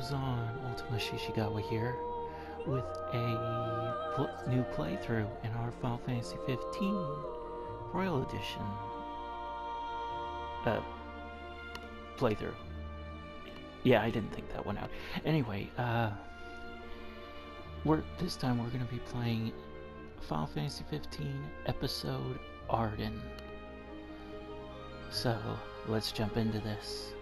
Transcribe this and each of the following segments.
goes on? Ultima Shishigawa here with a new playthrough in our Final Fantasy 15 Royal Edition playthrough. Yeah, I didn't think that one out. Anyway, this time we're going to be playing Final Fantasy 15 episode Ardyn. So, let's jump into this.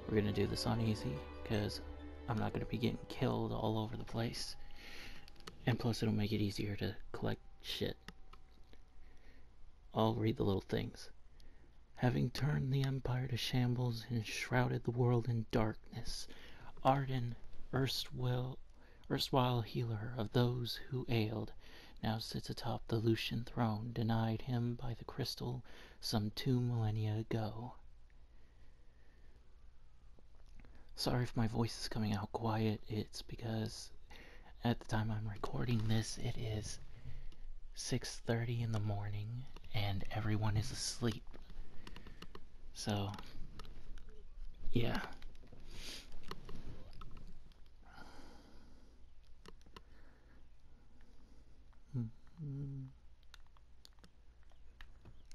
We're going to do this on easy, because I'm not going to be getting killed all over the place. And plus it'll make it easier to collect shit. I'll read the little things. Having turned the Empire to shambles and shrouded the world in darkness, Ardyn, erstwhile healer of those who ailed, now sits atop the Lucian throne, denied him by the crystal some 2 millennia ago. Sorry if my voice is coming out quiet. It's because at the time I'm recording this, it is 6:30 in the morning and everyone is asleep. So, yeah.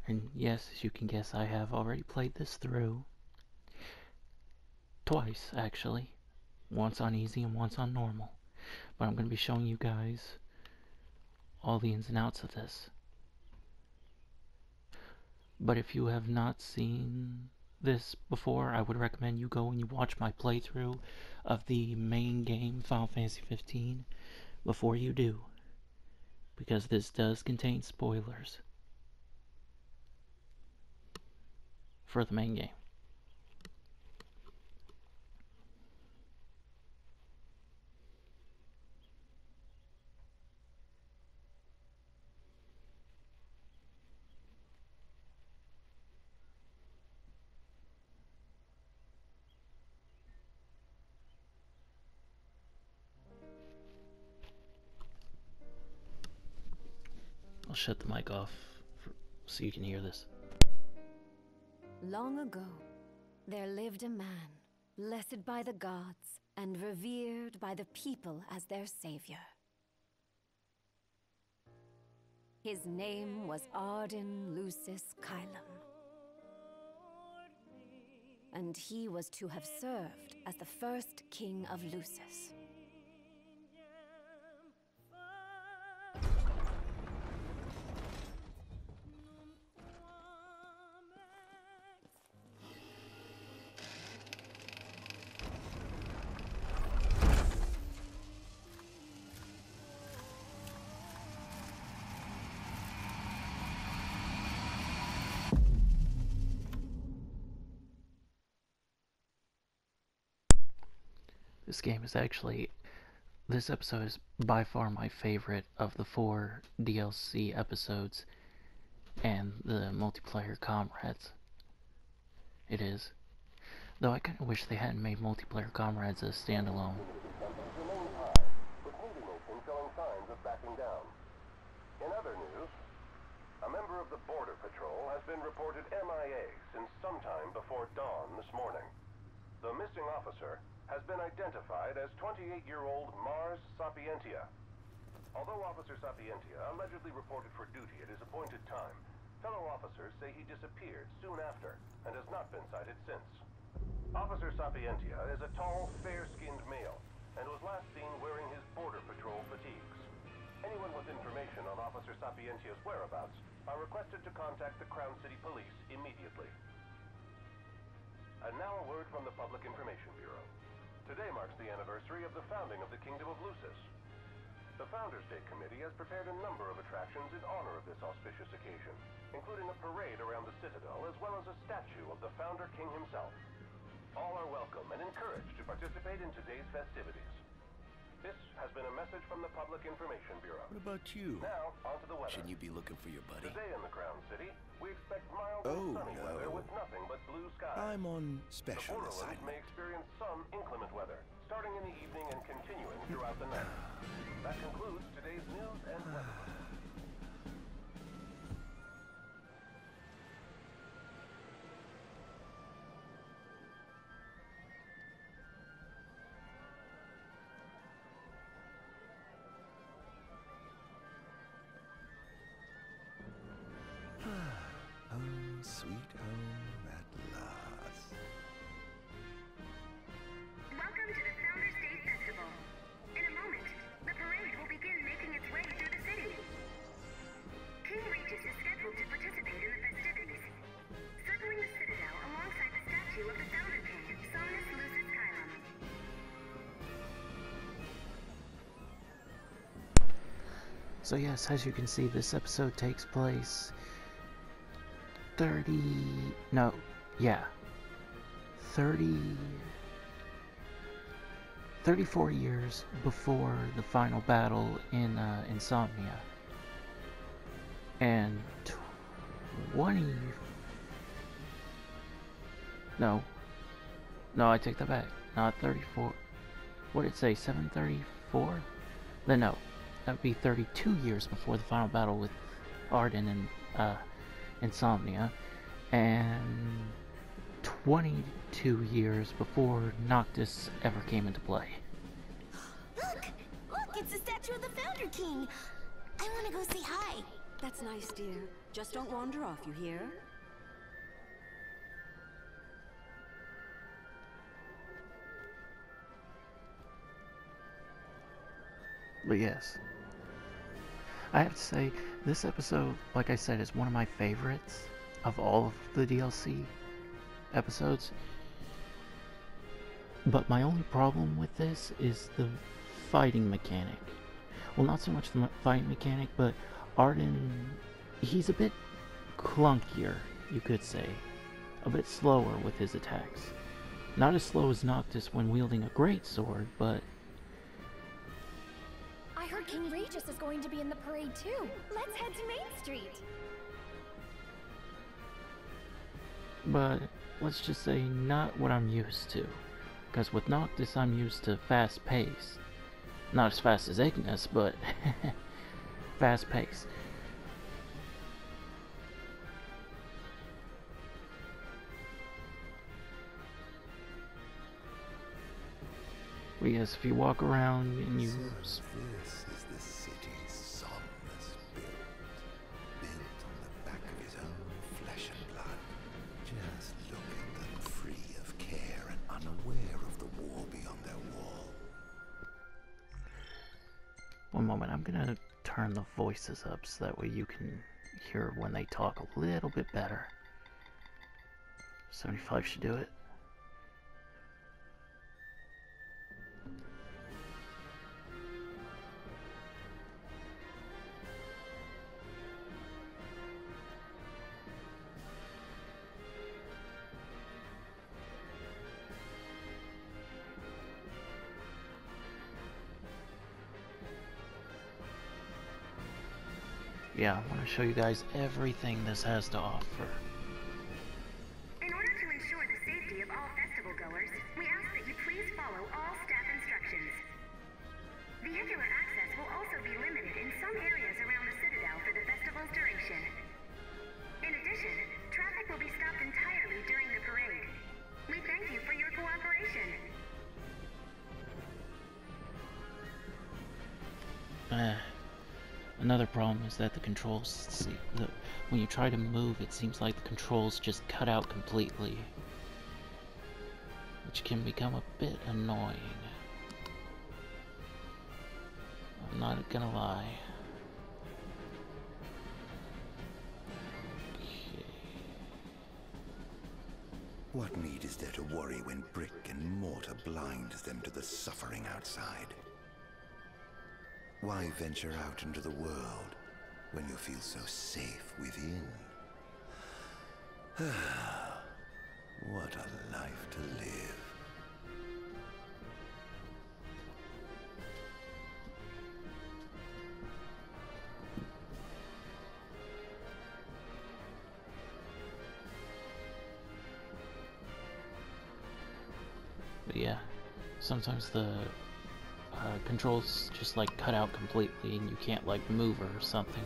And yes, as you can guess, I have already played this through. Twice, actually. Once on easy and once on normal. But I'm going to be showing you guys all the ins and outs of this. But if you have not seen this before, I would recommend you go and you watch my playthrough of the main game, Final Fantasy 15, before you do. Because this does contain spoilers for the main game. I'll shut the mic off so you can hear this. Long ago, there lived a man, blessed by the gods and revered by the people as their savior. His name was Ardyn Lucis Kylum, and he was to have served as the first king of Lucis. This episode is by far my favorite of the 4 DLC episodes and the multiplayer comrades. It is. Though I kind of wish they hadn't made multiplayer comrades a standalone. In other news, a member of the Border Patrol has been reported MIA since sometime before dawn this morning. The missing officer has been identified as 28-year-old Mars Sapientia. Although Officer Sapientia allegedly reported for duty at his appointed time, fellow officers say he disappeared soon after and has not been sighted since. Officer Sapientia is a tall, fair-skinned male and was last seen wearing his Border Patrol fatigues. Anyone with information on Officer Sapientia's whereabouts are requested to contact the Crown City Police immediately. And now a word from the Public Information Bureau. Today marks the anniversary of the founding of the Kingdom of Lucis. The Founders Day Committee has prepared a number of attractions in honor of this auspicious occasion, including a parade around the Citadel as well as a statue of the Founder King himself. All are welcome and encouraged to participate in today's festivities. This has been a message from the Public Information Bureau. What about you? Now, on to the weather. Shouldn't you be looking for your buddy? Today in the Crown City, we expect mild and sunny weather with nothing but blue skies. I'm on The special Borderlands assignment. may experience some inclement weather, starting in the evening and continuing throughout the night. That concludes today's news and weather. So yes, as you can see, this episode takes place 30... no, yeah. 34 years before the final battle in Insomnia. And 20... No, I take that back. Not 34. What did it say? 734? Then no, that would be 32 years before the final battle with Ardyn and Insomnia, and 22 years before Noctis ever came into play. Look! Look, it's the statue of the Founder King! I want to go say hi. That's nice, dear. Just don't wander off, you hear? But yes, I have to say, this episode, like I said, is one of my favorites of all of the DLC episodes. But my only problem with this is the fighting mechanic. Well, not so much the fighting mechanic, but Ardyn, he's a bit clunkier, you could say. A bit slower with his attacks. Not as slow as Noctis when wielding a greatsword, but... I heard King Regis is going to be in the parade too. Let's head to Main Street. But let's just say not what I'm used to. Because with Noctis I'm used to fast pace. Not as fast as Ignis, but fast pace. Well, yes, if you walk around and you... So this is the city Somnus built on the back of his own flesh and blood, just looking them free of care and unaware of the war beyond their wall. One moment, I'm gonna turn the voices up so that way you can hear when they talk a little bit better. 75 should do it. Yeah, I want to show you guys everything this has to offer. In order to ensure the safety of all festival goers, we ask that you please follow all staff instructions. Vehicular access will also be limited in some areas around the Citadel for the festival's duration. In addition, traffic will be stopped entirely during the parade. We thank you for your cooperation. Another problem is that the controls, when you try to move, it seems like the controls just cut out completely, which can become a bit annoying. I'm not gonna lie. Okay. What need is there to worry when brick and mortar blinds them to the suffering outside? Why venture out into the world when you feel so safe within? What a life to live. But yeah, sometimes the controls just like cut out completely and you can't like move or something.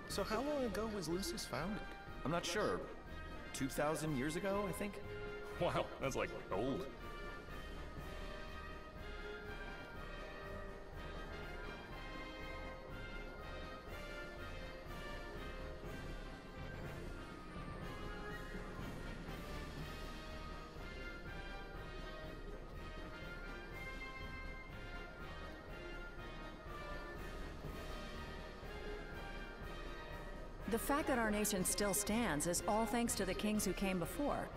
So how long ago was Lucis founded? I'm not sure. 2,000 years ago, I think? Wow, that's like old. The fact that our nation still stands is all thanks to the kings who came before.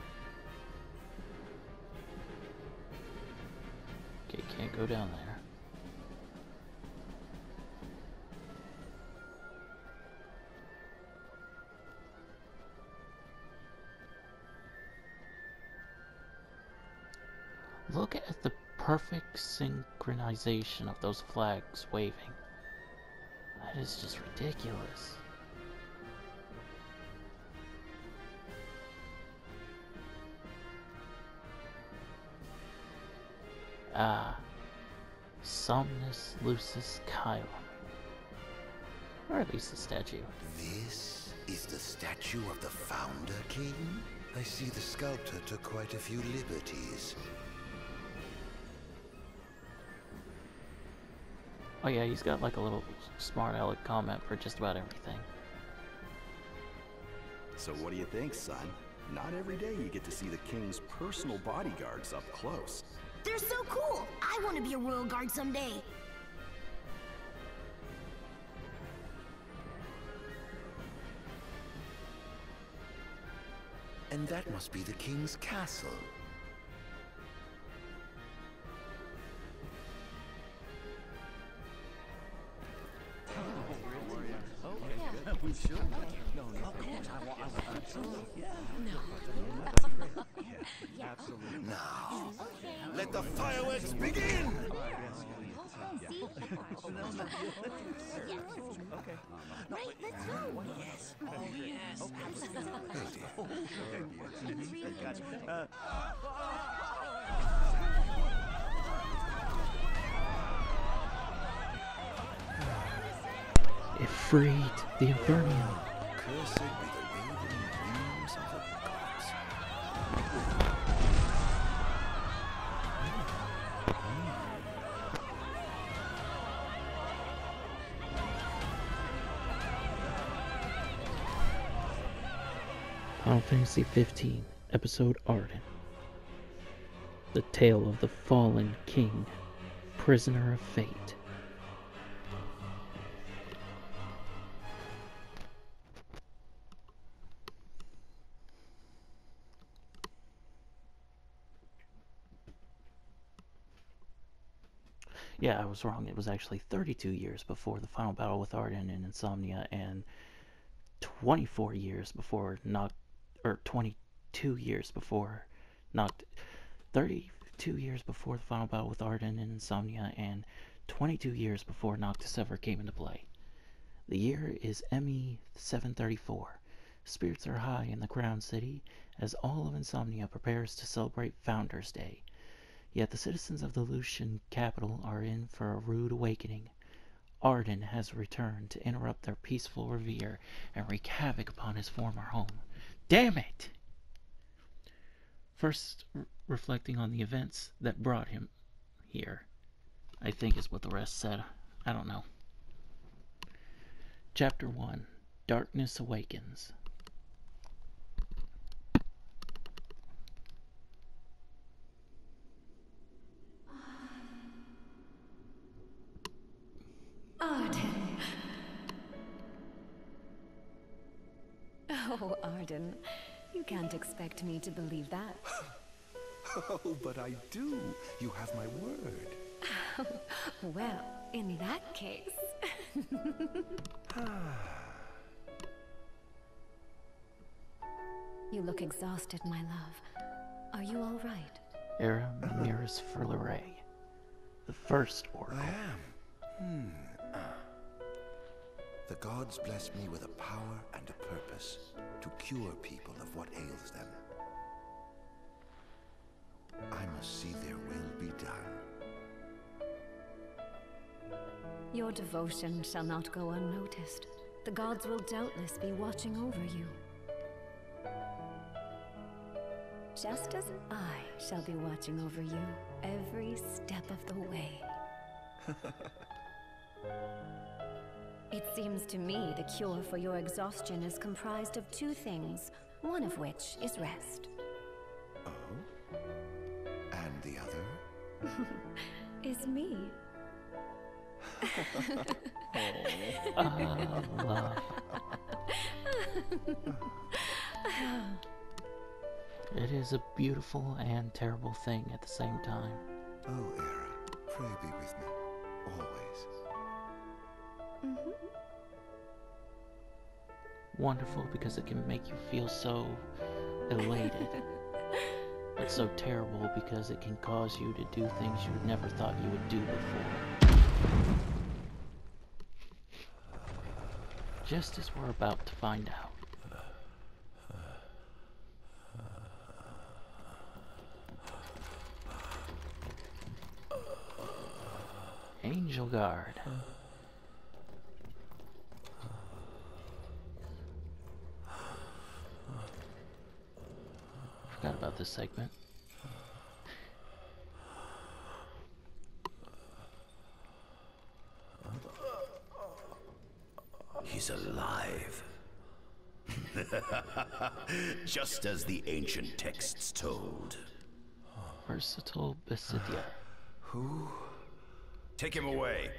Okay, Can't go down there. Look at the perfect synchronization of those flags waving. That is just ridiculous. Ah, Somnus Lucis Kylum. Or at least the statue. This is the statue of the Founder King? I see the sculptor took quite a few liberties. Oh yeah, he's got like a little smart aleck comment for just about everything. So what do you think, son? Not every day you get to see the king's personal bodyguards up close. They're so cool! I want to be a royal guard someday. And that must be the king's castle. Now, let the fireworks begin! Right, let's go. Yes. Oh, yes. It freed the Infernium. Cursed be the waving wings of the gods. Final Fantasy 15, Episode Ardyn. The Tale of the Fallen King, Prisoner of Fate. Yeah, I was wrong. It was actually 32 years before the final battle with Ardyn and Insomnia, and 24 years before 22 years before 32 years before the final battle with Ardyn and Insomnia, and 22 years before Noctis ever came into play. The year is ME 734. Spirits are high in the Crown City as all of Insomnia prepares to celebrate Founders Day. Yet the citizens of the Lucian capital are in for a rude awakening. Ardyn has returned to interrupt their peaceful reverie and wreak havoc upon his former home. Damn it! First, reflecting on the events that brought him here, I think is what the rest said. I don't know. Chapter 1. Darkness Awakens. Ardyn. Oh, Ardyn. You can't expect me to believe that. Oh, but I do. You have my word. Well, in that case... You look exhausted, my love. Are you all right? Era Miras Furlere, the first oracle. I am. The gods bless me with a power and a purpose to cure people of what ails them. I must see their will be done. Your devotion shall not go unnoticed. The gods will doubtless be watching over you. Just as I shall be watching over you every step of the way. It seems to me the cure for your exhaustion is comprised of two things, one of which is rest. Oh? And the other? Is me. Love. It is a beautiful and terrible thing at the same time. Oh, Era, Wonderful because it can make you feel so elated. But so terrible because it can cause you to do things you never thought you would do before. Just as we're about to find out. Angel Guard. Forgot about this segment. He's alive. Just as the ancient texts told. Versatile Basidia. Who? Take him away.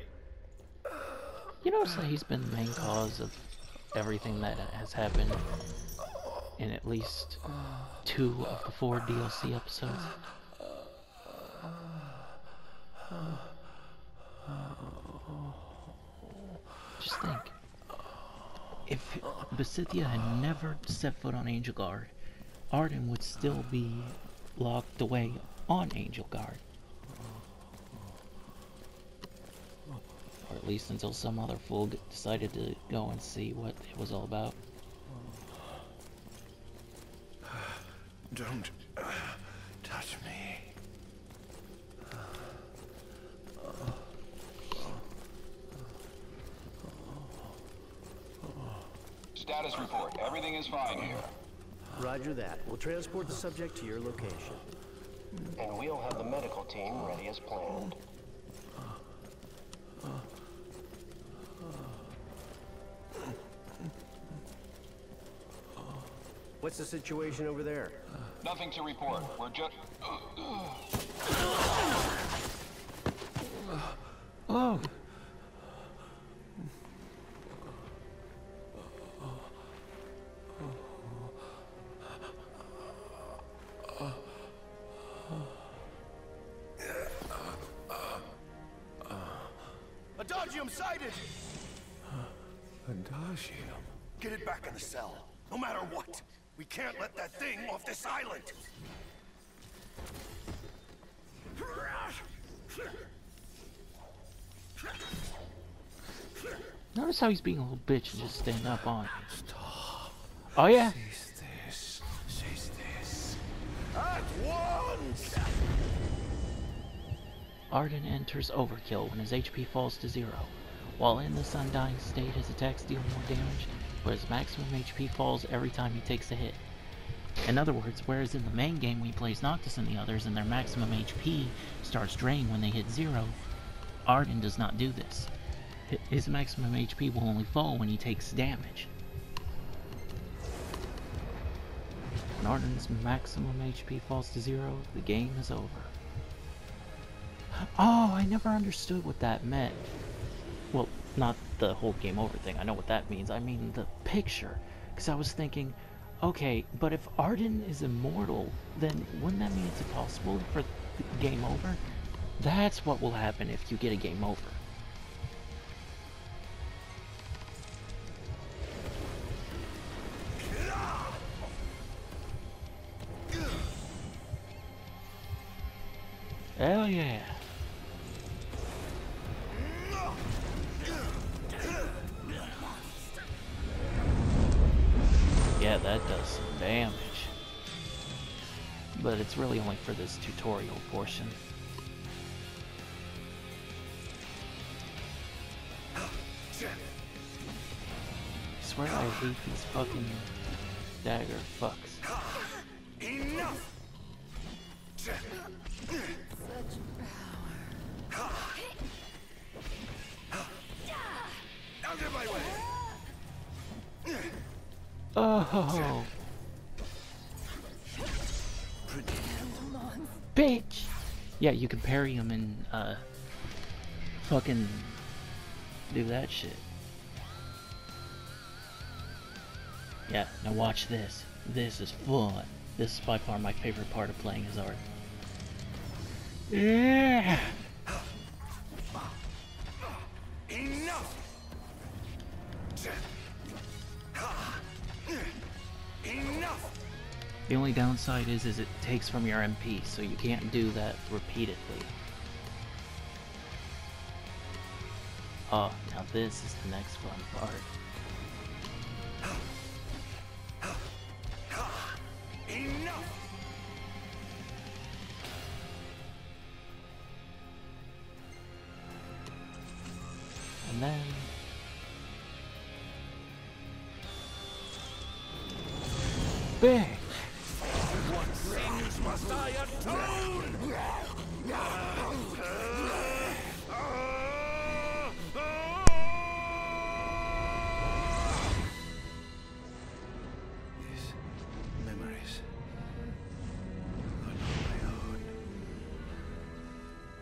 You notice that he's been the main cause of everything that has happened in at least 2 of the 4 DLC episodes. Just think. If Basidia had never set foot on Angel Guard, Ardyn would still be locked away on Angel Guard. Or at least until some other fool decided to go and see what it was all about. Don't touch me. Status report. Everything is fine here. Roger that. We'll transport the subject to your location. And we'll have the medical team ready as planned. What's the situation over there? Nothing to report. We're just... Oh! Adagium sighted! Adagium? Get it back in the cell, no matter what. We can't let that thing off this island. Notice how he's being a little bitch and just standing up on it. Oh yeah? Cease this. Cease this. At once! Ardyn enters Overkill when his HP falls to 0. While in this undying state, his attacks deal more damage, but his maximum HP falls every time he takes a hit. In other words, whereas in the main game when he plays Noctis and the others and their maximum HP starts draining when they hit 0, Ardyn does not do this. His maximum HP will only fall when he takes damage. When Ardyn's maximum HP falls to 0, the game is over. Oh, I never understood what that meant. Well, not the whole game over thing, I know what that means. I mean the picture. Because I was thinking, okay, but if Ardyn is immortal, then wouldn't that mean it's impossible for game over? That's what will happen if you get a game over. Hell yeah. Yeah, that does some damage. But it's really only for this tutorial portion. I swear I hate these fucking dagger fucks. Enough! Such power. Out of my way! Oh, bitch! Yeah, you can parry him and fucking do that shit. Yeah, now watch this. This is fun. This is by far my favorite part of playing as Ardyn. Yeah! Enough! The only downside is it takes from your MP, so you can't do that repeatedly. Oh, now this is the next fun part. Enough! And then... bang! What sins must I atone? These memories are not my own.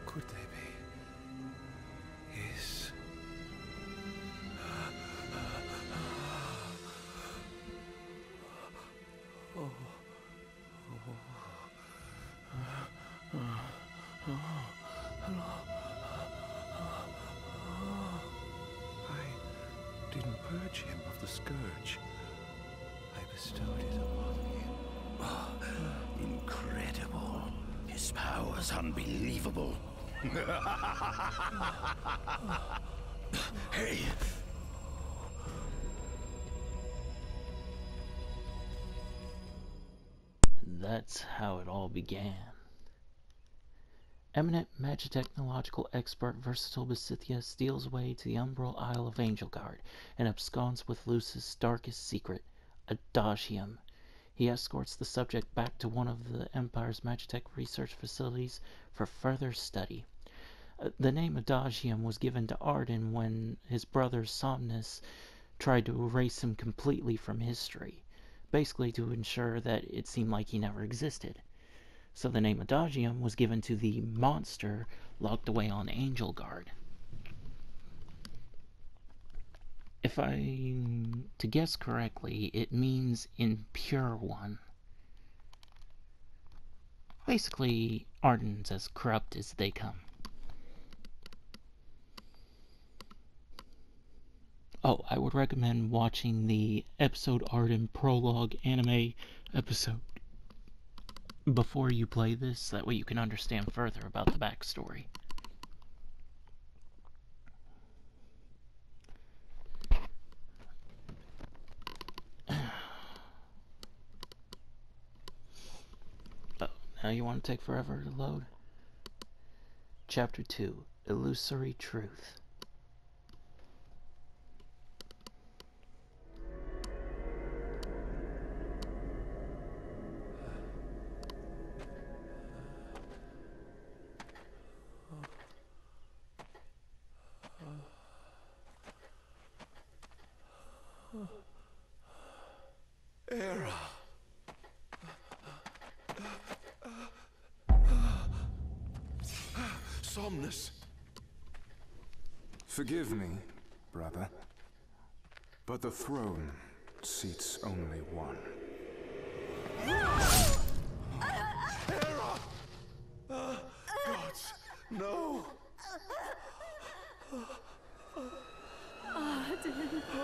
Could they be? Yes. I didn't purge him of the scourge. I bestowed it upon him. Oh, incredible. His power's unbelievable. Hey! That's how it all began. Eminent magitechnological expert Versatile Besithia steals away to the umbral Isle of Angelgard and absconds with Luce's darkest secret, Adagium. He escorts the subject back to one of the Empire's magitech research facilities for further study. The name Adagium was given to Ardyn when his brother Somnus tried to erase him completely from history, basically to ensure that it seemed like he never existed. So the name Adagium was given to the monster locked away on Angelgard. If I'm to guess correctly, it means impure one. Basically, Ardyn's as corrupt as they come. Oh, I would recommend watching the episode Ardyn prologue anime episode before you play this, that way you can understand further about the backstory. Oh, now you want to take forever to load? Chapter 2, Illusory Truth. Era. Somnus. Forgive me, brother, but the throne seats only one. Era! Gods, no!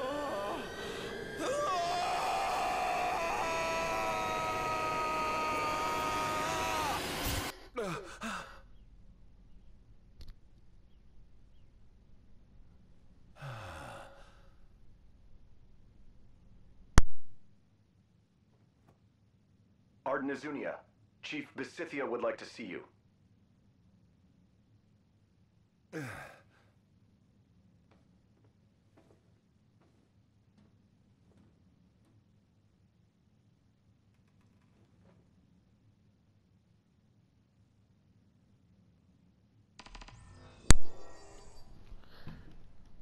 Ardyn. Ardyn Azunia, Chief Besithia would like to see you.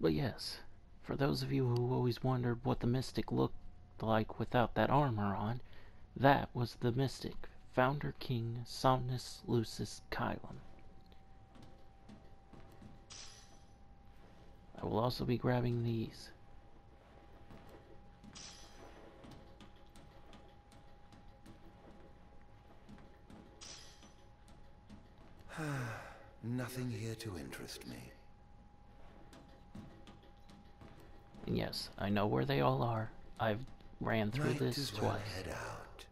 But yes, for those of you who always wondered what the Mystic looked like without that armor on, that was the Mystic, Founder King Somnus Lucis Kylum. I will also be grabbing these. Nothing here to interest me. And yes, I know where they all are. I've ran through Might this as well twice. head out.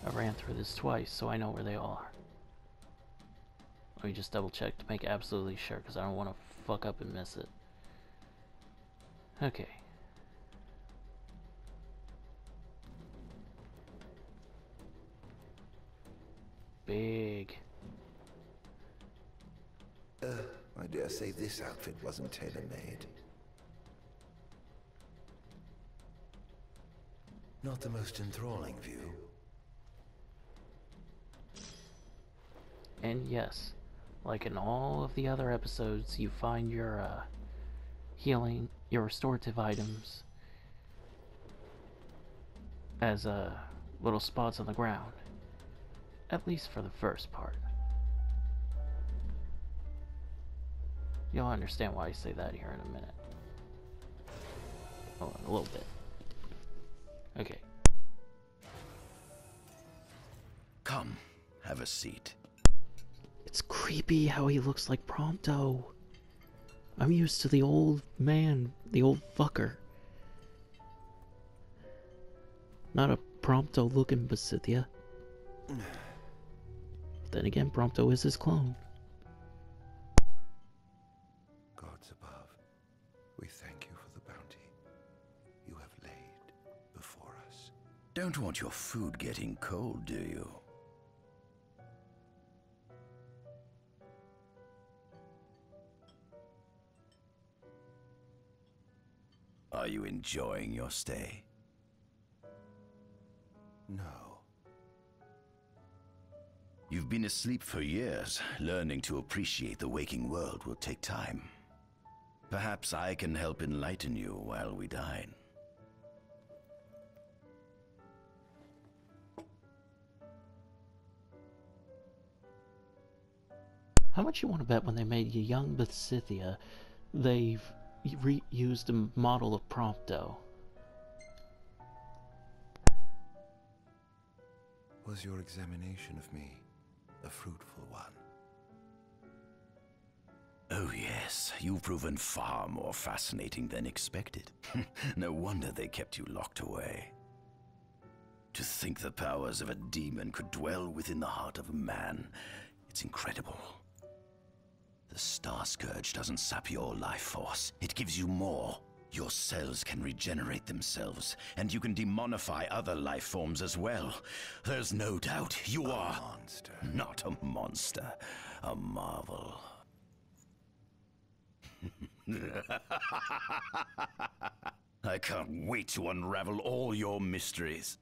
I ran through this twice, so I know where they all are. Let me just double check to make absolutely sure, because I don't want to fuck up and miss it. Okay. Big. I dare say this outfit wasn't tailor-made. Not the most enthralling view. And yes, like in all of the other episodes, you find your healing, your restorative items as little spots on the ground. At least for the first part. You'll understand why I say that here in a minute. Oh, a little bit. Okay. Come, have a seat. It's creepy how he looks like Prompto. I'm used to the old man, the old fucker. Not a Prompto looking Basithia. Then again, Prompto is his clone. Gods above, we thank you for the bounty you have laid before us. Don't want your food getting cold, do you? Are you enjoying your stay? No. You've been asleep for years. Learning to appreciate the waking world will take time. Perhaps I can help enlighten you while we dine. How much you want to bet when they made young Basithia, they've reused a model of Prompto? Was your examination of me a fruitful one? Oh yes, you've proven far more fascinating than expected. No wonder they kept you locked away. To think the powers of a demon could dwell within the heart of a man, it's incredible. The Star Scourge doesn't sap your life force, it gives you more. Your cells can regenerate themselves, and you can demonify other life forms as well. There's no doubt you are a monster. Not a monster, a marvel. I can't wait to unravel all your mysteries.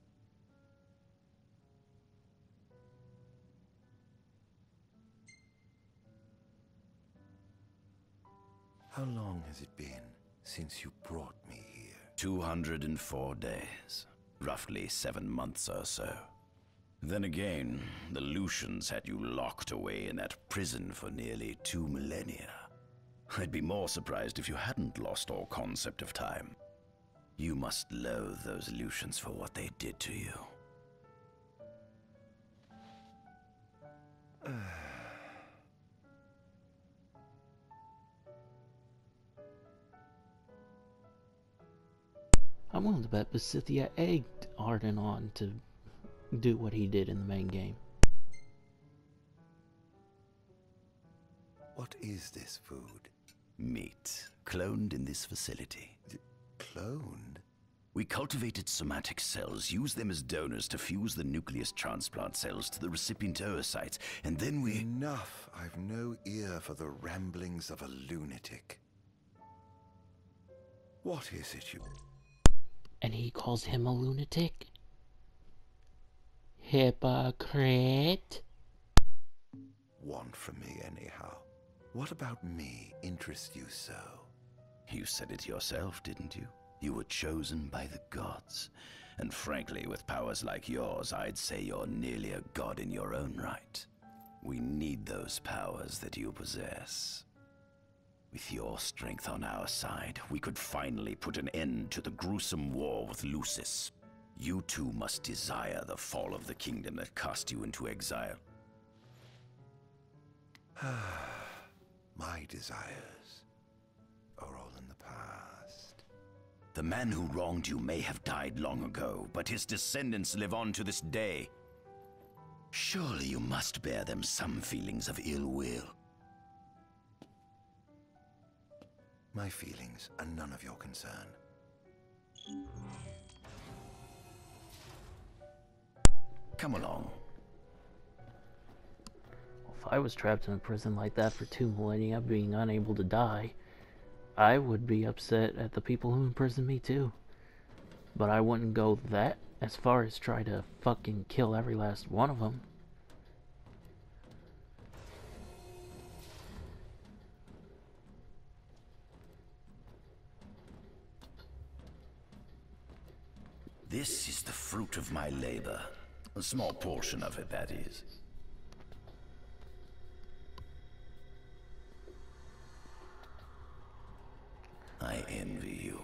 How long has it been since you brought me here? 204 days. Roughly 7 months or so. Then again, the Lucians had you locked away in that prison for nearly 2 millennia. I'd be more surprised if you hadn't lost all concept of time. You must loathe those Lucians for what they did to you. I'm willing to bet Basithia egged Ardyn on to do what he did in the main game. What is this food? Meat, cloned in this facility. Cloned? We cultivated somatic cells, used them as donors to fuse the nucleus transplant cells to the recipient oocytes, and then we... Enough! I've no ear for the ramblings of a lunatic. What is it you... And he calls him a lunatic? Hypocrite? Want from me anyhow. What about me interests you so? You said it yourself, didn't you? You were chosen by the gods. And frankly, with powers like yours, I'd say you're nearly a god in your own right. We need those powers that you possess. With your strength on our side, we could finally put an end to the gruesome war with Lucis. You too must desire the fall of the kingdom that cast you into exile. My desires are all in the past. The man who wronged you may have died long ago, but his descendants live on to this day. Surely you must bear them some feelings of ill will. My feelings are none of your concern. Come along. If I was trapped in a prison like that for 2 millennia, being unable to die, I would be upset at the people who imprisoned me too. But I wouldn't go that as far as try to fucking kill every last one of them. This is the fruit of my labor. A small portion of it, that is. I envy you.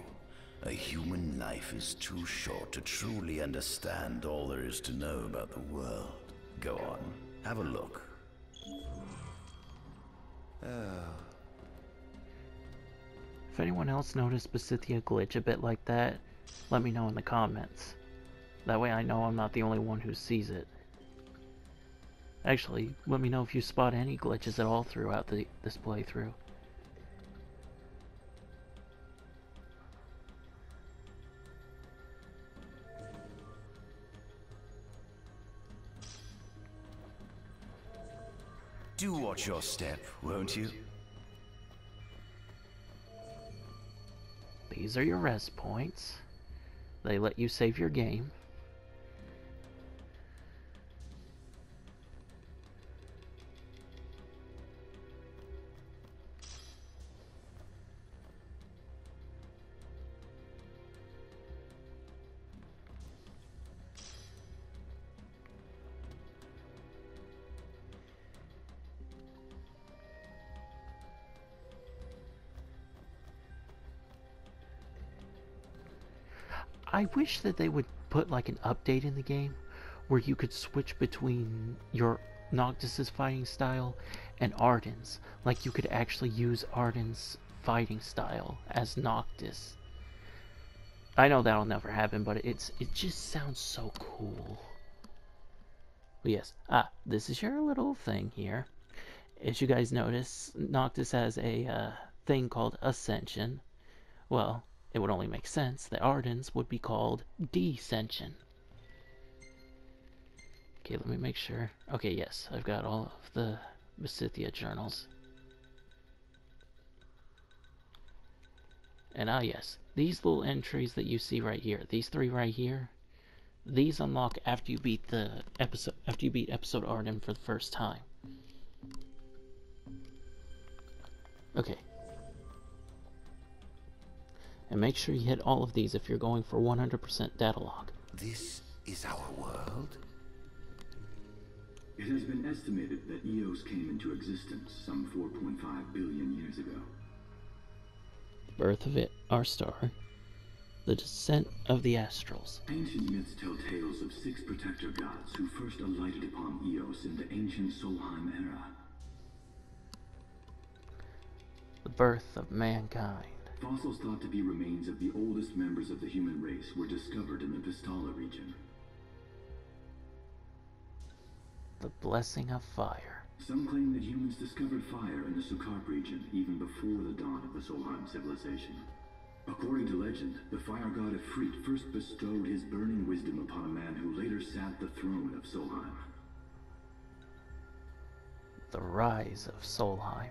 A human life is too short to truly understand all there is to know about the world. Go on, have a look. If anyone else noticed Besithia glitch a bit like that, let me know in the comments. That way I know I'm not the only one who sees it. Actually, let me know if you spot any glitches at all throughout this playthrough. Do watch your step, won't you? These are your rest points. They let you save your game. I wish that they would put like an update in the game where you could switch between your Noctis's fighting style and Ardyn's. Like you could actually use Ardyn's fighting style as Noctis. I know that'll never happen, but it just sounds so cool. But yes, this is your little thing here. As you guys notice, Noctis has a thing called Ascension. Well, it would only make sense that Ardyn's would be called Descension. Okay, let me make sure. Okay, yes, I've got all of the Besithia journals. And yes, these little entries that you see right here, these 3 right here, these unlock after you beat episode Ardyn for the first time. Okay. And make sure you hit all of these if you're going for 100% data log. This is our world? It has been estimated that Eos came into existence some 4.5 billion years ago. Birth of it, our star. The descent of the Astrals. Ancient myths tell tales of 6 protector gods who first alighted upon Eos in the ancient Solheim era. The birth of mankind. Fossils thought to be remains of the oldest members of the human race were discovered in the Pistala region. The blessing of fire. Some claim that humans discovered fire in the Sukarp region even before the dawn of the Solheim civilization. According to legend, the fire god Ifrit first bestowed his burning wisdom upon a man who later sat the throne of Solheim. The rise of Solheim.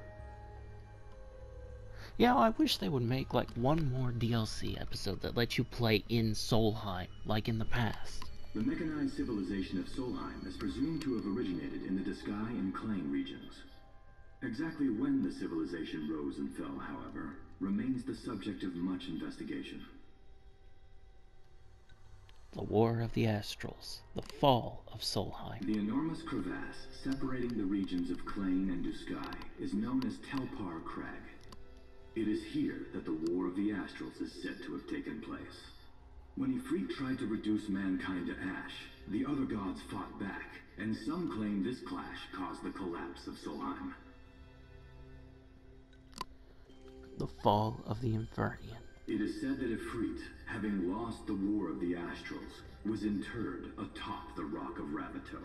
Yeah, I wish they would make like one more DLC episode that lets you play in Solheim, like in the past. The mechanized civilization of Solheim is presumed to have originated in the Disgaea and Klang regions. Exactly when the civilization rose and fell, however, remains the subject of much investigation. The War of the Astrals, the fall of Solheim. The enormous crevasse separating the regions of Klang and Disgaea is known as Telpar Crag. It is here that the War of the Astrals is said to have taken place. When Ifrit tried to reduce mankind to ash, the other gods fought back, and some claim this clash caused the collapse of Solheim. The fall of the Infernian. It is said that Ifrit, having lost the War of the Astrals, was interred atop the Rock of Ravito.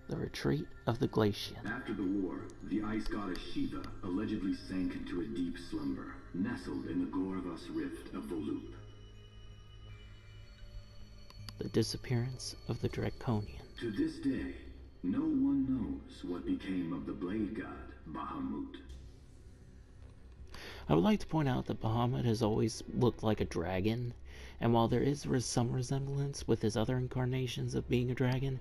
The retreat of the Glacian. After the war, the ice goddess Shiva allegedly sank into a deep slumber, nestled in the Goravas rift of Volute. The disappearance of the Draconian. To this day, no one knows what became of the blade god, Bahamut. I would like to point out that Bahamut has always looked like a dragon, and while there is some resemblance with his other incarnations of being a dragon,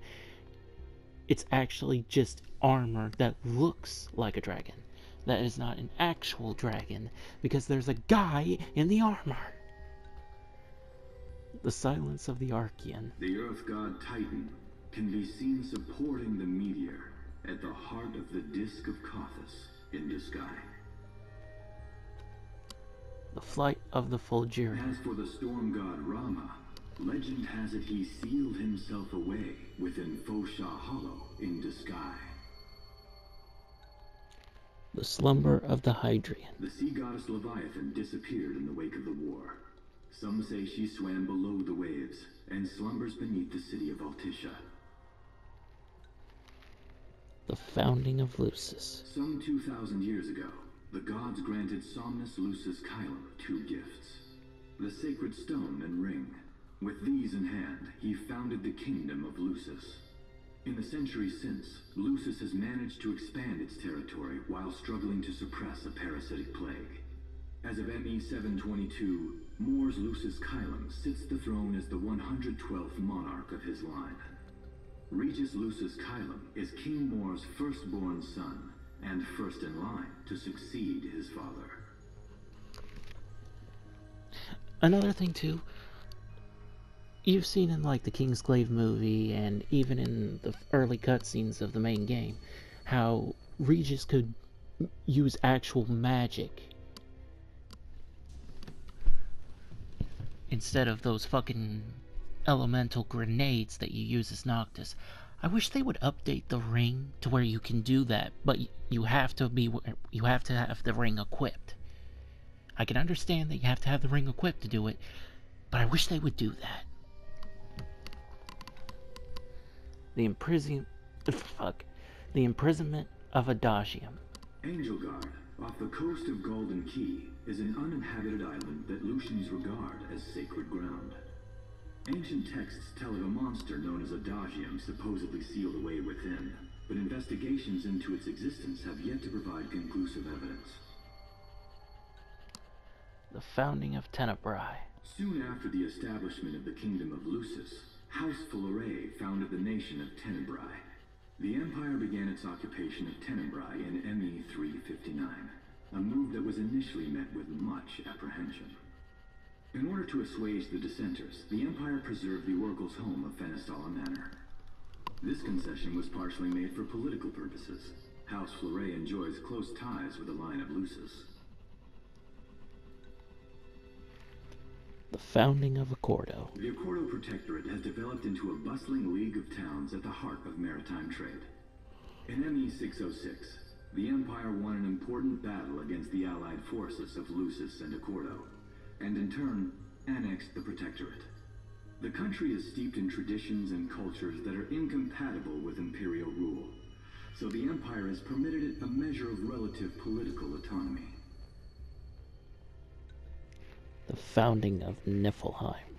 it's actually just armor that looks like a dragon. That is not an actual dragon, because there's a guy in the armor. The silence of the Archean. The earth god Titan can be seen supporting the meteor at the heart of the disk of Kothis in the sky. The flight of the Fulgurian. As for the storm god Rama, legend has it he sealed himself away within Fosha Hollow in the sky. The slumber of the Hydrian. The sea goddess Leviathan disappeared in the wake of the war. Some say she swam below the waves and slumbers beneath the city of Altisha. The founding of Lucis. Some 2,000 years ago, the gods granted Somnus Lucis Kylum 2 gifts. The sacred stone and ring. With these in hand, he founded the kingdom of Lucis. In the centuries since, Lucis has managed to expand its territory while struggling to suppress a parasitic plague. As of ME 722, Mor's Lucis Kylum sits the throne as the 112th monarch of his line. Regis Lucis Kylum is King Mor's firstborn son, and first in line to succeed his father. Another thing too, you've seen in like the Kingsglaive movie and even in the early cutscenes of the main game, how Regis could use actual magic instead of those fucking elemental grenades that you use as Noctis. I wish they would update the ring to where you can do that, but you have to have the ring equipped. I can understand that you have to have the ring equipped to do it, but I wish they would do that. The imprisonment of Adagium. Angel Guard, off the coast of Golden Key, is an uninhabited island that Lucians regard as sacred ground. Ancient texts tell of a monster known as Adagium supposedly sealed away within, but investigations into its existence have yet to provide conclusive evidence. The founding of Tenebrae. Soon after the establishment of the Kingdom of Lucis, House Fulleré founded the nation of Tenebrae. The Empire began its occupation of Tenebrae in ME 359, a move that was initially met with much apprehension. In order to assuage the dissenters, the Empire preserved the Oracle's home of Fenestala Manor. This concession was partially made for political purposes. House Fulleré enjoys close ties with the line of Lucis. The founding of Accordo. The Accordo Protectorate has developed into a bustling league of towns at the heart of maritime trade. In ME 606, the Empire won an important battle against the allied forces of Lucis and Accordo, and in turn, annexed the Protectorate. The country is steeped in traditions and cultures that are incompatible with imperial rule, so the Empire has permitted it a measure of relative political autonomy. The founding of Niflheim.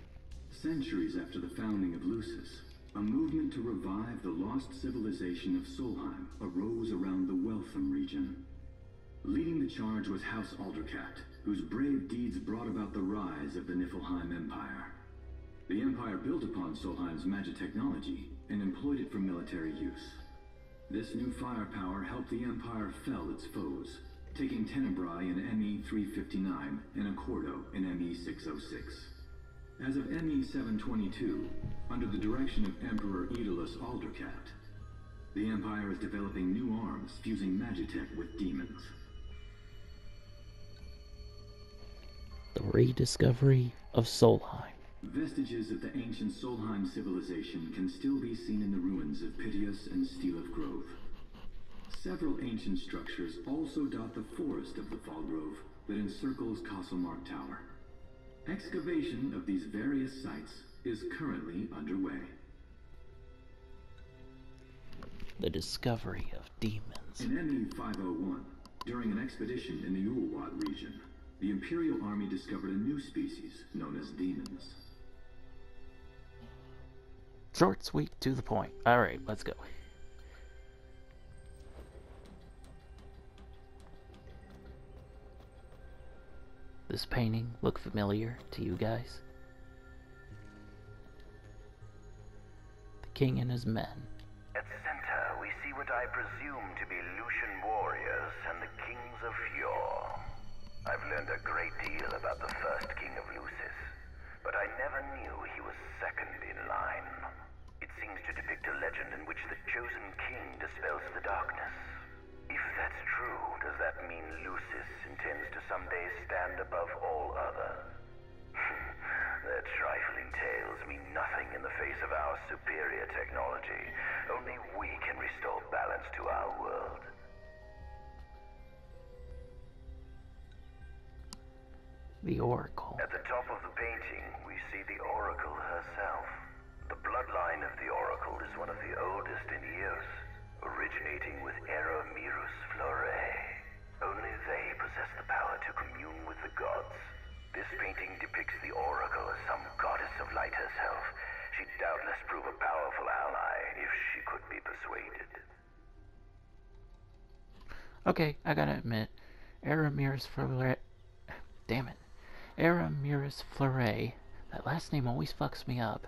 Centuries after the founding of Lucis, a movement to revive the lost civilization of Solheim arose around the Weltham region. Leading the charge was House Aldercat, whose brave deeds brought about the rise of the Niflheim Empire. The Empire built upon Solheim's magic technology and employed it for military use. This new firepower helped the Empire fell its foes, taking Tenebrae in ME 359 and Accordo in ME 606. As of ME 722, under the direction of Emperor Aedalus Aldercat, the Empire is developing new arms fusing magitech with demons. The rediscovery of Solheim. Vestiges of the ancient Solheim civilization can still be seen in the ruins of Piteous and Steeleth Grove. Several ancient structures also dot the forest of the Fall Grove that encircles Castlemark Tower. Excavation of these various sites is currently underway. The discovery of demons. In ME-501, during an expedition in the Ulwat region, the Imperial Army discovered a new species known as demons. Short, sweet, to the point. Alright, let's go. This painting look familiar to you guys? The king and his men. At center, we see what I presume to be Lucian warriors and the kings of yore. I've learned a great deal about the first king of Lucis, but I never knew he was second in line. It seems to depict a legend in which the chosen king dispels the darkness. If that's true, does that mean Lucis intends to someday stand above all others? Their trifling tales mean nothing in the face of our superior technology. Only we can restore balance to our world. The Oracle. At the top of the painting, we see the Oracle herself. The bloodline of the Oracle is one of the oldest in Eos, originating with Eramirus Flore. Only they possess the power to commune with the gods. This painting depicts the Oracle as some goddess of light herself. She'd doubtless prove a powerful ally if she could be persuaded. Okay, I gotta admit, Eramirus Flore... Damn it. Eramirus Flore, that last name always fucks me up,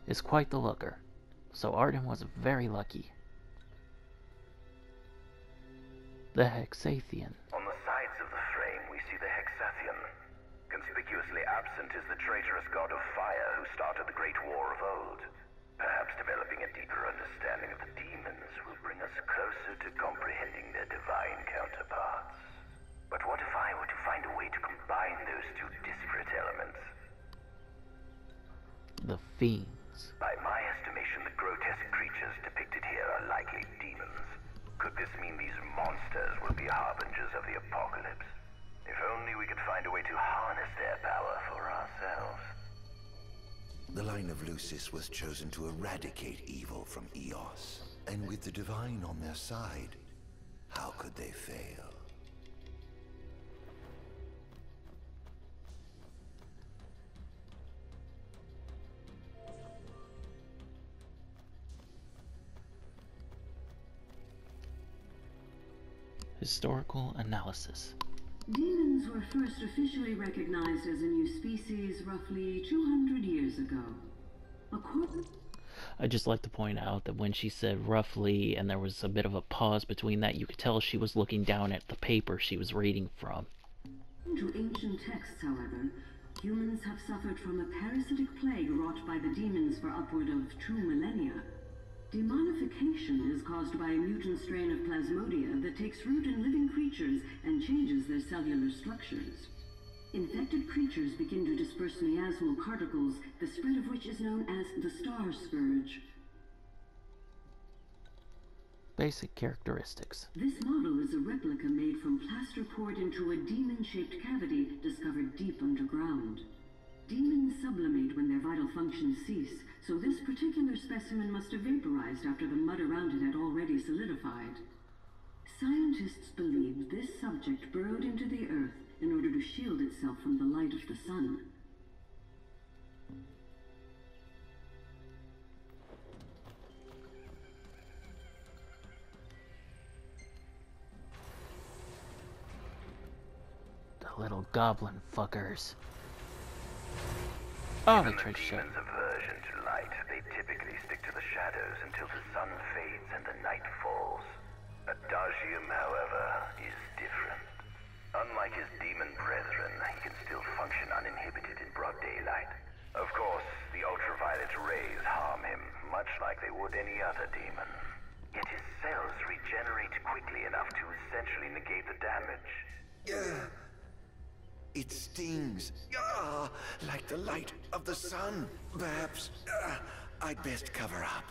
is quite the looker. So Ardyn was very lucky. The Hexathian. On the sides of the frame, we see the Hexathian. Conspicuously absent is the traitorous god of fire who started the Great War of old. Perhaps developing a deeper understanding of the demons will bring us closer to comprehending their divine counterparts. But what if I were to find a way to combine those two disparate elements? The Fiends. By my estimation, the grotesque creatures depicted here are likely demons. Could this mean these monsters will be harbingers of the apocalypse? If only we could find a way to harness their power for ourselves. The line of Lucis was chosen to eradicate evil from Eos. And with the divine on their side, how could they fail? Historical analysis. Demons were first officially recognized as a new species roughly 200 years ago. I'd just like to point out that when she said roughly and there was a bit of a pause between that, you could tell she was looking down at the paper she was reading from. To ancient texts, however, humans have suffered from a parasitic plague wrought by the demons for upward of 2 millennia. Demonification is caused by a mutant strain of plasmodia that takes root in living creatures and changes their cellular structures. Infected creatures begin to disperse miasmal particles, the spread of which is known as the Star Scourge. Basic characteristics. This model is a replica made from plaster poured into a demon-shaped cavity discovered deep underground. Demons sublimate when their vital functions cease, so this particular specimen must have vaporized after the mud around it had already solidified. Scientists believe this subject burrowed into the earth in order to shield itself from the light of the sun. The little goblin fuckers. Oh, they tried to show. Given the demon's aversion to light, they typically stick to the shadows until the sun fades and the night falls. Adagium, however, is different. Unlike his demon brethren, he can still function uninhibited in broad daylight. Of course, the ultraviolet rays harm him, much like they would any other demon. Yet his cells regenerate quickly enough to essentially negate the damage. It stings, like the light of the sun. Perhaps I'd best cover up.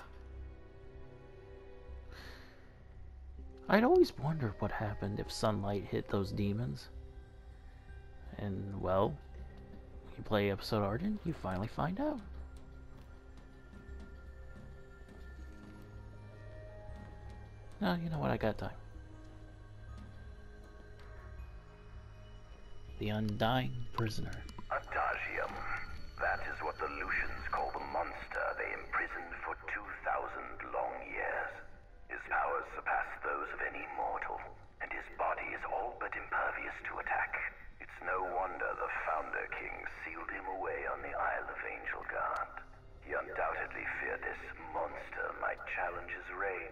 I'd always wondered what happened if sunlight hit those demons. And, well, when you play episode Ardyn, you finally find out. No, you know what? I got time. The Undying Prisoner. Adagium. That is what the Lucians call the monster they imprisoned for 2,000 long years. His powers surpass those of any mortal, and his body is all but impervious to attack. It's no wonder the Founder King sealed him away on the Isle of Angel Guard. He undoubtedly feared this monster might challenge his reign.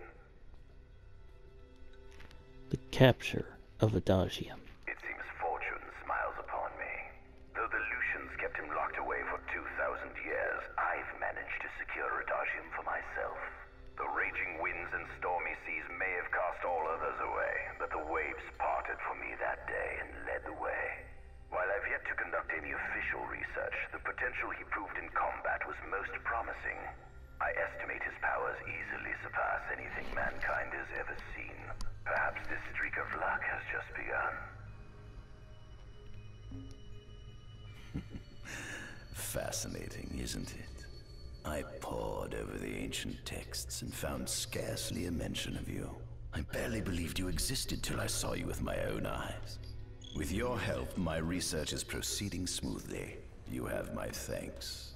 The capture of Adagium. It seems fortune smiles upon me. Though the Lucians kept him locked away for 2,000 years, I've managed to secure Adagium for myself. The raging winds and stormy seas may have cast all others away, but the waves parted for me that day and led the way. While I've yet to conduct any official research, the potential he proved in combat was most promising. I estimate his powers easily surpass anything mankind has ever seen. Perhaps this streak of luck has just begun. Fascinating, isn't it? I pored over the ancient texts and found scarcely a mention of you. I barely believed you existed till I saw you with my own eyes. With your help, my research is proceeding smoothly. You have my thanks.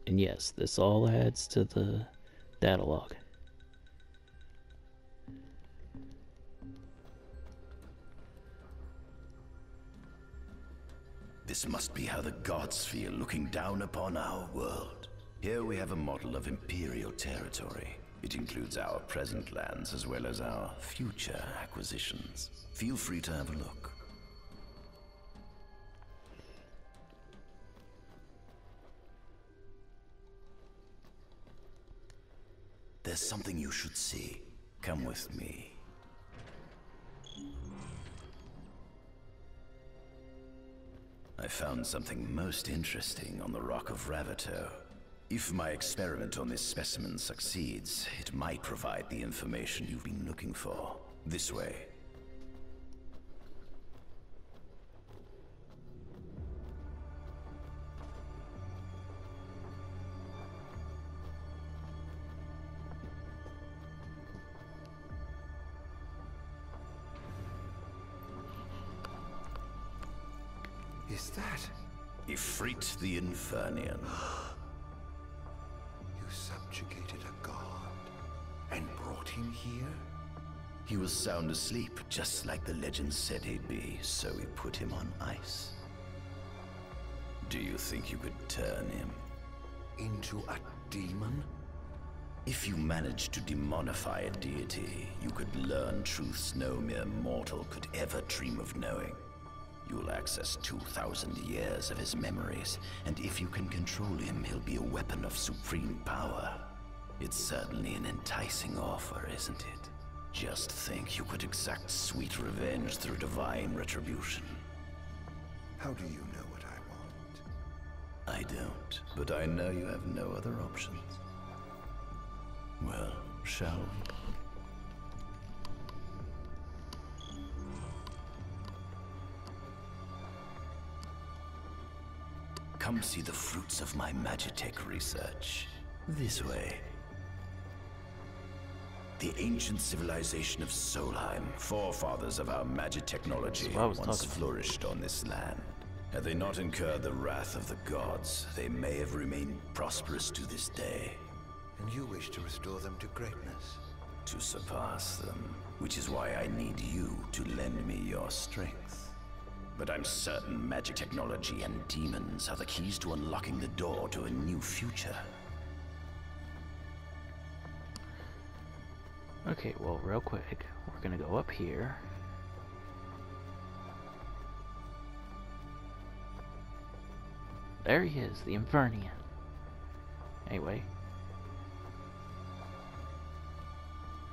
And yes, this all adds to the data log. This must be how the gods feel looking down upon our world. Here we have a model of imperial territory. It includes our present lands as well as our future acquisitions. Feel free to have a look. There's something you should see. Come with me. I found something most interesting on the Rock of Ravito. If my experiment on this specimen succeeds, it might provide the information you've been looking for. This way. Is that? Ifrit the Infernian. You subjugated a god and brought him here? He was sound asleep, just like the legend said he'd be, so we put him on ice. Do you think you could turn him into a demon? If you managed to demonify a deity, you could learn truths no mere mortal could ever dream of knowing. You'll access 2,000 years of his memories, and if you can control him, he'll be a weapon of supreme power. It's certainly an enticing offer, isn't it? Just think you could exact sweet revenge through divine retribution. How do you know what I want? I don't, but I know you have no other options. Well, shall we? Come see the fruits of my Magitech research. This way. The ancient civilization of Solheim, forefathers of our magic technology, once flourished on this land. Had they not incurred the wrath of the gods, they may have remained prosperous to this day. And you wish to restore them to greatness? To surpass them, which is why I need you to lend me your strength. But I'm certain magic technology and demons are the keys to unlocking the door to a new future. Okay, well, real quick, we're gonna go up here. There he is, the Infernian. Anyway.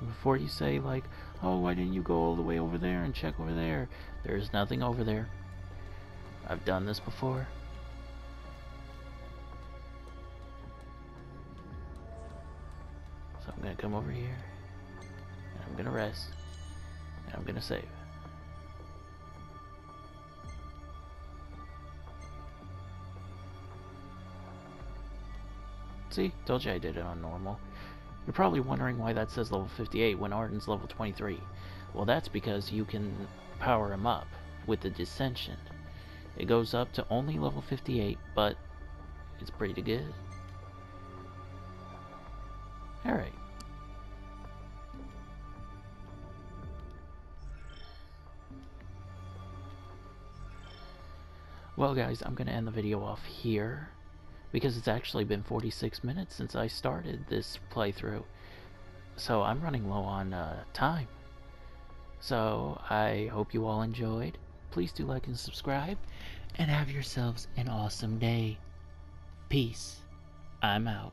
Before you say, like, oh, why didn't you go all the way over there and check over there? There's nothing over there. I've done this before. So I'm gonna come over here. And I'm gonna rest. And I'm gonna save. See? Told you I did it on normal. You're probably wondering why that says level 58 when Ardyn's level 23. Well, that's because you can power him up with the Dissension. It goes up to only level 58, but it's pretty good. Alright. Well guys, I'm going to end the video off here, because it's actually been 46 minutes since I started this playthrough. So I'm running low on time. So I hope you all enjoyed. Please do like and subscribe, and have yourselves an awesome day. Peace. I'm out.